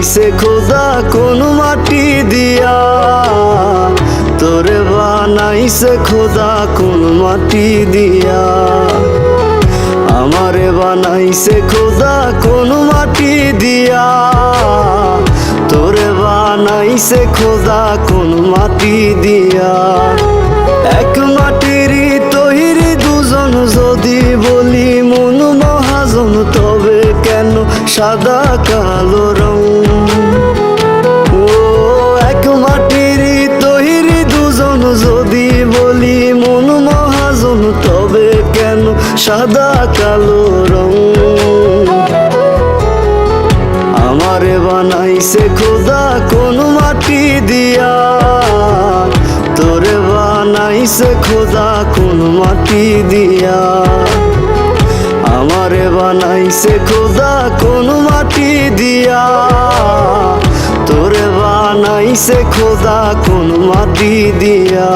বানাইছে খোদা কোন মাটি দিয়া, তোরে বানাইছে খোদা কোন মাটি দিয়া। আমারে বানাইছে খোদা কোন মাটি দিয়া, তোরে বানাইছে খোদা কোন মাটি দিয়া। এক মাটিরই তৈরি দুজন, যদি বলি মন মহাজন, তবে কেন সাদা কালো রং? ও এক মাটিরই তৈরি দুজন, যদি বলি মন মহাজন, তবে কেন সাদা কালো রং? আমারে বানাইছে খোদা কোন মাটি দিয়া, তোরে বানাইছে খোদা কোন মাটি দিয়া। আমারে বানাইছে খোদা কোন মাটি দিয়া, তোরে বানাইছে খোদা কোন মাটি দিয়া।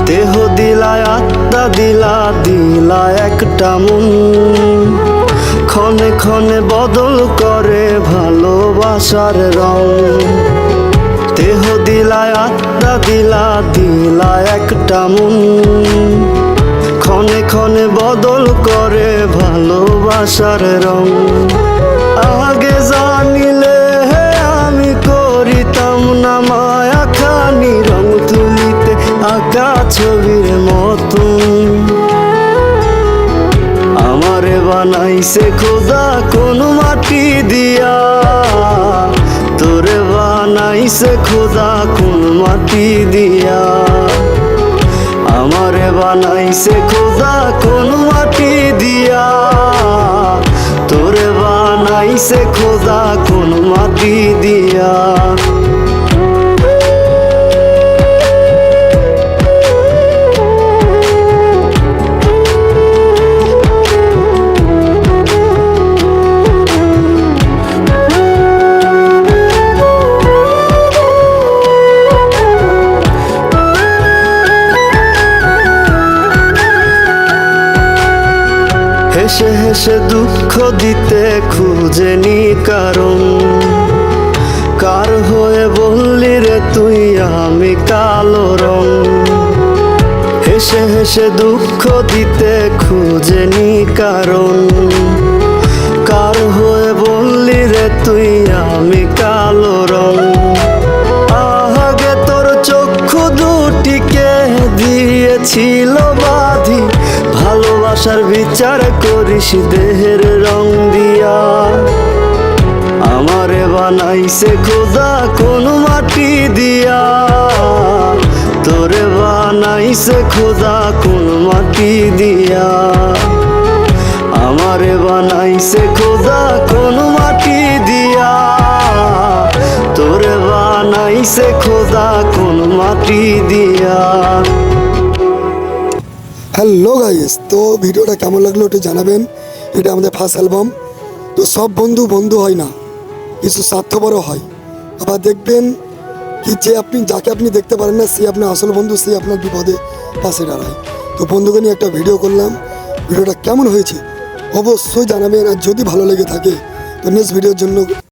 দেহ দিলায় আত্মা দিলা, দিলা একটা মন, ক্ষণে ক্ষণে বদল করে ভালোবাসার রং। দেহ দিলায় আত্মা দিলা, দিলা একটা মন, ক্ষণে ক্ষণে বদল করে ভালোবাসার রং। আগে জানিলে আমি করিতাম না মায়া খানি, রং তুলিতে আঁকা ছবির মতন। আমারে বানাইছে খোদা কোন মাটি দিয়া, তোরে বানাইছে খোদা কোন মাটি দিয়া। আমারে বানাইছে খোদা কোন মাটি দিয়া, তোরে বানাইছে খোদা কোন মাটি দিয়া। হেসে হেসে দুঃখ দিতে খুঁজেনি কারণ, কার হয়ে বললি রে তুই আমি কালো রং? হেসে হেসে দুঃখ দিতে খুঁজেনি কারণ, কার হয়ে বললি রে তুই আমি কালো রং? আগে তোর চক্ষু দুটিকে দিয়েছিল বাঁধি, ভালোবাসার বিচার করিস দেহের রং দিয়া। আমারে বানাইছে খোদা কোন মাটি দিয়া, তোরে বানাইছে খোদা কোন মাটি দিয়া। আমারে বানাইছে খোদা কোন মাটি দিয়া, তোরে বানাইছে খোদা কোন মাটি দিয়া। হ্যালো গাইস, তো ভিডিওটা কেমন লাগলো একটু জানাবেন। এটা আমাদের ফার্স্ট অ্যালবাম। তো সব বন্ধু বন্ধু হয় না, কিছু স্বার্থপরও হয়। আবার দেখবেন কি যে যাকে আপনি দেখতে পারেন না, সে আপনার আসল বন্ধু, সে আপনার বিপদে পাশে দাঁড়ায়। তো বন্ধুকে নিয়ে একটা ভিডিও করলাম। ভিডিওটা কেমন হয়েছে অবশ্যই জানাবেন, আর যদি ভালো লেগে থাকে তো নেক্সট ভিডিওর জন্য